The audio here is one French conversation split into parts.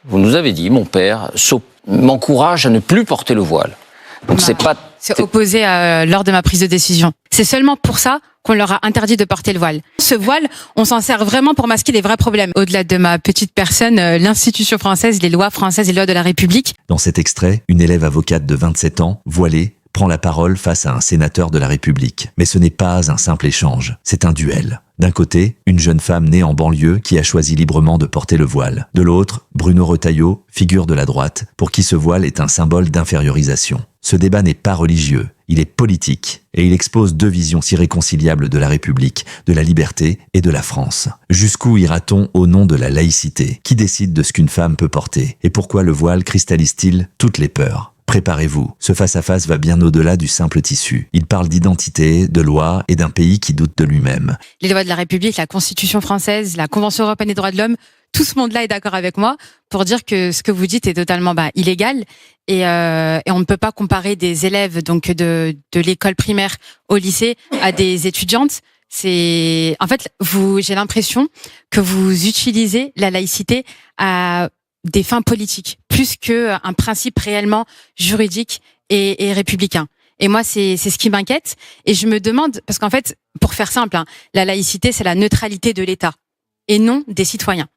Vous nous avez dit, mon père m'encourage à ne plus porter le voile. Donc c'est opposé lors de ma prise de décision. C'est seulement pour ça qu'on leur a interdit de porter le voile. Ce voile, on s'en sert vraiment pour masquer les vrais problèmes. Au-delà de ma petite personne, l'institution française, les lois françaises et les lois de la République. Dans cet extrait, une élève avocate de 27 ans, voilée, prend la parole face à un sénateur de la République. Mais ce n'est pas un simple échange, c'est un duel. D'un côté, une jeune femme née en banlieue qui a choisi librement de porter le voile. De l'autre, Bruno Retailleau, figure de la droite, pour qui ce voile est un symbole d'infériorisation. Ce débat n'est pas religieux, il est politique, et il expose deux visions irréconciliables de la République, de la liberté et de la France. Jusqu'où ira-t-on au nom de la laïcité? Qui décide de ce qu'une femme peut porter? Et pourquoi le voile cristallise-t-il toutes les peurs? Préparez-vous, ce face-à-face va bien au-delà du simple tissu. Il parle d'identité, de loi et d'un pays qui doute de lui-même. Les lois de la République, la Constitution française, la Convention européenne des droits de l'homme, tout ce monde-là est d'accord avec moi pour dire que ce que vous dites est totalement illégal et on ne peut pas comparer des élèves donc de l'école primaire au lycée à des étudiantes. J'ai l'impression que vous utilisez la laïcité à des fins politiques plus que un principe réellement juridique et républicain. Et moi, c'est ce qui m'inquiète. Et je me demande, parce qu'en fait, pour faire simple, la laïcité, c'est la neutralité de l'État et non des citoyens.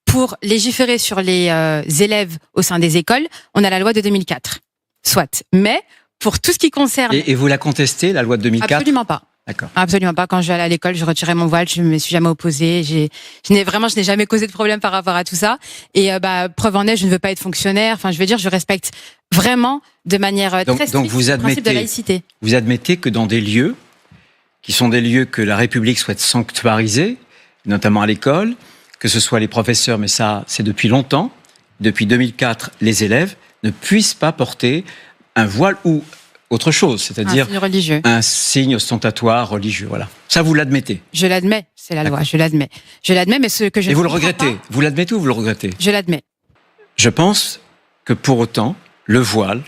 Pour légiférer sur les élèves au sein des écoles, on a la loi de 2004. Soit. Mais pour tout ce qui concerne... Et vous la contestez, la loi de 2004 ? Absolument pas. D'accord. Absolument pas. Quand je vais aller à l'école, je retirais mon voile, je me suis jamais opposée. Je n'ai jamais causé de problème par rapport à tout ça. Et preuve en est, je ne veux pas être fonctionnaire. Enfin, je veux dire, je respecte vraiment de manière très stricte le principe de laïcité. Vous admettez que dans des lieux qui sont des lieux que la République souhaite sanctuariser, notamment à l'école, que ce soit les professeurs, mais ça, c'est depuis longtemps, depuis 2004, les élèves ne puissent pas porter un voile ou autre chose, c'est-à-dire un signe ostentatoire religieux. Voilà. Ça, vous l'admettez? Je l'admets, c'est la loi, je l'admets. Je l'admets, mais ce que je... Et vous le regrettez? Vous l'admettez ou vous le regrettez? Je l'admets. Je pense que pour autant, le voile,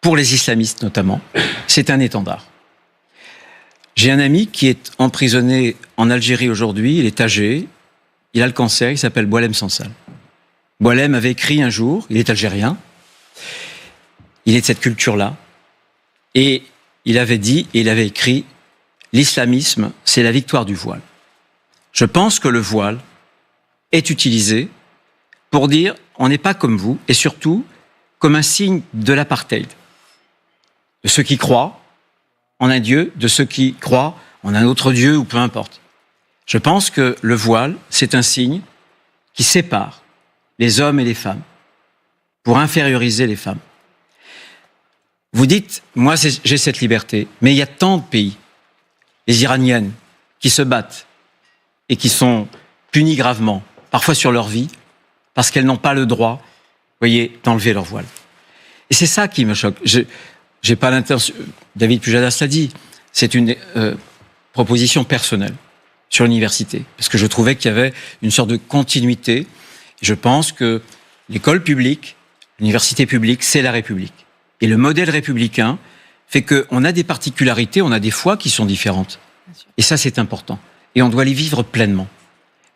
pour les islamistes notamment, c'est un étendard. J'ai un ami qui est emprisonné en Algérie aujourd'hui, il est âgé, il a le cancer, il s'appelle Boualem Sansal. Boualem avait écrit un jour, il est algérien, il est de cette culture-là, et il avait dit, et il avait écrit, l'islamisme, c'est la victoire du voile. Je pense que le voile est utilisé pour dire, on n'est pas comme vous, et surtout, comme un signe de l'apartheid. De ceux qui croient en un Dieu, de ceux qui croient en un autre Dieu, ou peu importe. Je pense que le voile, c'est un signe qui sépare les hommes et les femmes, pour inférioriser les femmes. Vous dites, moi j'ai cette liberté, mais il y a tant de pays, les Iraniennes, qui se battent et qui sont punies gravement, parfois sur leur vie, parce qu'elles n'ont pas le droit, vous voyez, d'enlever leur voile. Et c'est ça qui me choque. J'ai pas l'intention, David Pujadas l'a dit, c'est une proposition personnelle sur l'université, parce que je trouvais qu'il y avait une sorte de continuité. Je pense que l'école publique, l'université publique, c'est la République. Et le modèle républicain fait qu'on a des particularités, on a des foi qui sont différentes. Et ça, c'est important. Et on doit les vivre pleinement.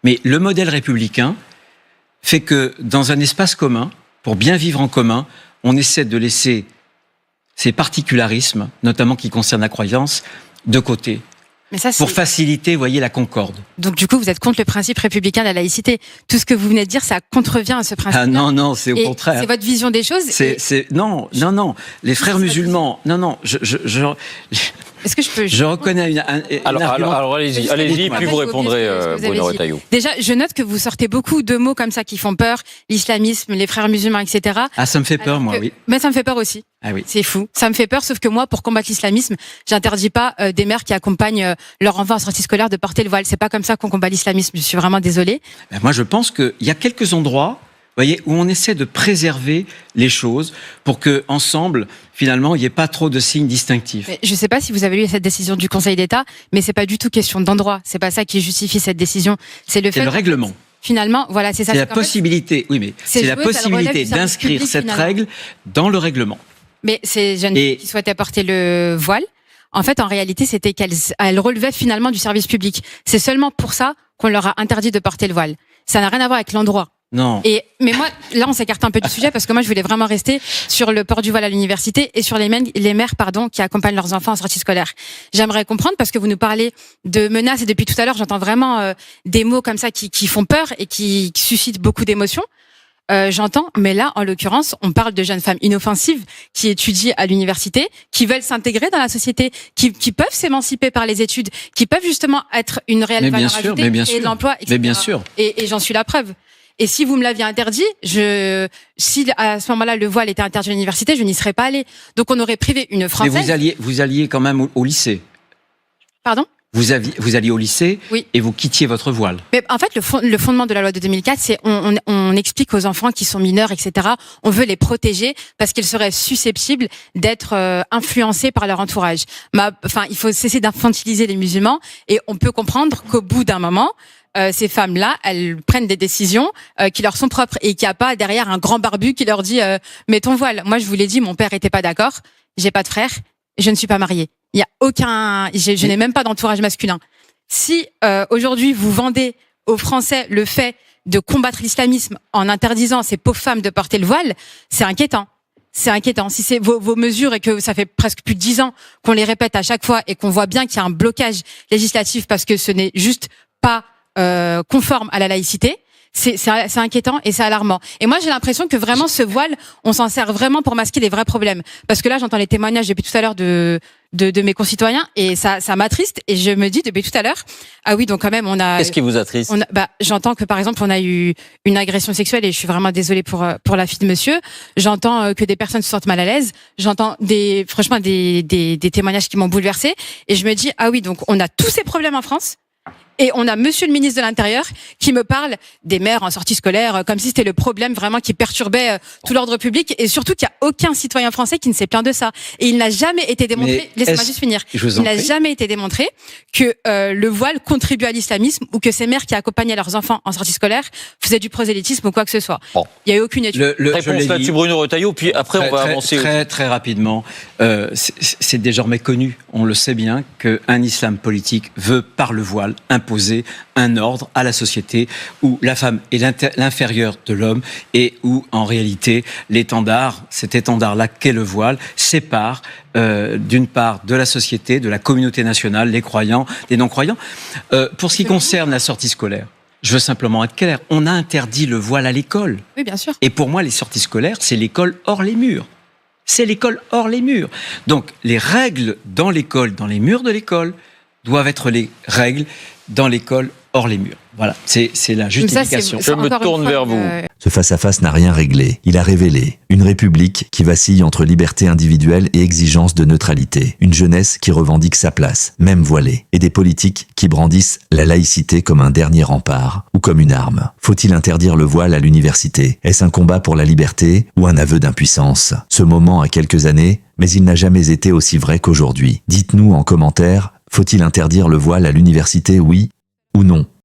Mais le modèle républicain fait que dans un espace commun, pour bien vivre en commun, on essaie de laisser ces particularismes, notamment qui concernent la croyance, de côté. Mais ça, pour faciliter, vous voyez, la concorde. Donc du coup, vous êtes contre le principe républicain de la laïcité. Tout ce que vous venez de dire, ça contrevient à ce principe. Ah non, c'est au contraire. C'est votre vision des choses. Non. Les frères musulmans, Est-ce que je peux... Je reconnais une Alors allez-y, puis vous répondrez, Bruno Retailleau. Déjà, je note que vous sortez beaucoup de mots comme ça qui font peur, l'islamisme, les frères musulmans, etc. Ah, ça me fait peur, moi, oui. Mais ça me fait peur aussi. Ah oui. C'est fou. Ça me fait peur, sauf que moi, pour combattre l'islamisme, j'interdis pas des mères qui accompagnent leur enfant en sortie scolaire de porter le voile. C'est pas comme ça qu'on combat l'islamisme. Je suis vraiment désolée. Moi, je pense qu'il y a quelques endroits, vous voyez, où on essaie de préserver les choses pour que, ensemble, finalement, il n'y ait pas trop de signes distinctifs. Mais je ne sais pas si vous avez lu cette décision du Conseil d'État, mais c'est pas du tout question d'endroit. C'est pas ça qui justifie cette décision. C'est le fait. C'est le règlement. Finalement, voilà, c'est ça. C'est la possibilité. Oui, mais c'est la possibilité d'inscrire cette règle dans le règlement. Mais ces jeunes filles qui souhaitaient porter le voile, en fait, en réalité, c'était qu'elles relevaient finalement du service public. C'est seulement pour ça qu'on leur a interdit de porter le voile. Ça n'a rien à voir avec l'endroit. Non. Mais moi, là, on s'écarte un peu du sujet parce que moi, je voulais vraiment rester sur le port du voile à l'université et sur les mères, qui accompagnent leurs enfants en sortie scolaire. J'aimerais comprendre parce que vous nous parlez de menaces et depuis tout à l'heure, j'entends vraiment des mots comme ça qui font peur et qui suscitent beaucoup d'émotions. J'entends, mais là, en l'occurrence, on parle de jeunes femmes inoffensives qui étudient à l'université, qui veulent s'intégrer dans la société, qui peuvent s'émanciper par les études, qui peuvent justement être une réelle valeur ajoutée, créer de l'emploi, etc. Mais bien sûr. Et j'en suis la preuve. Et si vous me l'aviez interdit, si à ce moment-là le voile était interdit à l'université, je n'y serais pas allée. Donc on aurait privé une Française. Mais vous alliez quand même au lycée. Pardon ? Vous alliez au lycée, oui. Et vous quittiez votre voile. Mais en fait, le fondement de la loi de 2004, c'est on explique aux enfants qui sont mineurs, etc. On veut les protéger parce qu'ils seraient susceptibles d'être influencés par leur entourage. Il faut cesser d'infantiliser les musulmans et on peut comprendre qu'au bout d'un moment, ces femmes-là, elles prennent des décisions qui leur sont propres et qu'il n'y a pas derrière un grand barbu qui leur dit mets ton voile. Moi, je vous l'ai dit, mon père était pas d'accord. J'ai pas de frère. Je ne suis pas mariée. Il y a aucun. Je n'ai même pas d'entourage masculin. Si aujourd'hui vous vendez aux Français le fait de combattre l'islamisme en interdisant ces pauvres femmes de porter le voile, c'est inquiétant. C'est inquiétant. Si c'est vos mesures et que ça fait presque plus de 10 ans qu'on les répète à chaque fois et qu'on voit bien qu'il y a un blocage législatif parce que ce n'est juste pas conforme à la laïcité, c'est inquiétant et c'est alarmant. Et moi, j'ai l'impression que vraiment ce voile, on s'en sert vraiment pour masquer les vrais problèmes. Parce que là, j'entends les témoignages depuis tout à l'heure de mes concitoyens et ça m'attriste et je me dis depuis tout à l'heure, ah oui, donc quand même on a. Qu'est-ce qui vous attriste ? J'entends que par exemple on a eu une agression sexuelle et je suis vraiment désolée pour la fille de monsieur. J'entends que des personnes se sentent mal à l'aise. J'entends des témoignages qui m'ont bouleversée et je me dis ah oui, donc on a tous ces problèmes en France. Et on a monsieur le ministre de l'Intérieur qui me parle des mères en sortie scolaire comme si c'était le problème vraiment qui perturbait tout l'ordre public et surtout qu'il n'y a aucun citoyen français qui ne s'est plaint de ça. Et il n'a jamais été démontré, laissez-moi juste finir, il n'a jamais été démontré que le voile contribue à l'islamisme ou que ces mères qui accompagnaient leurs enfants en sortie scolaire faisaient du prosélytisme ou quoi que ce soit. Bon. Il n'y a eu aucune étude. Réponse là-dessus, Bruno Retailleau, puis après on va avancer. Très rapidement, c'est désormais connu, on le sait bien, qu'un islam politique veut par le voile imposer un ordre à la société où la femme est l'inférieur de l'homme et où, en réalité, cet étendard-là qu'est le voile, sépare d'une part de la société, de la communauté nationale, les croyants, les non-croyants. Pour ce qui concerne la sortie scolaire, je veux simplement être clair, on a interdit le voile à l'école. Oui, bien sûr. Et pour moi, les sorties scolaires, c'est l'école hors les murs. C'est l'école hors les murs. Donc, les règles dans l'école, dans les murs de l'école, doivent être les règles dans l'école hors les murs. Voilà, c'est la justification. Je me tourne vers vous. Ce face-à-face n'a rien réglé. Il a révélé une république qui vacille entre liberté individuelle et exigence de neutralité. Une jeunesse qui revendique sa place, même voilée. Et des politiques qui brandissent la laïcité comme un dernier rempart ou comme une arme. Faut-il interdire le voile à l'université ? Est-ce un combat pour la liberté ou un aveu d'impuissance ? Ce moment a quelques années, mais il n'a jamais été aussi vrai qu'aujourd'hui. Dites-nous en commentaire, faut-il interdire le voile à l'université, oui ou non ?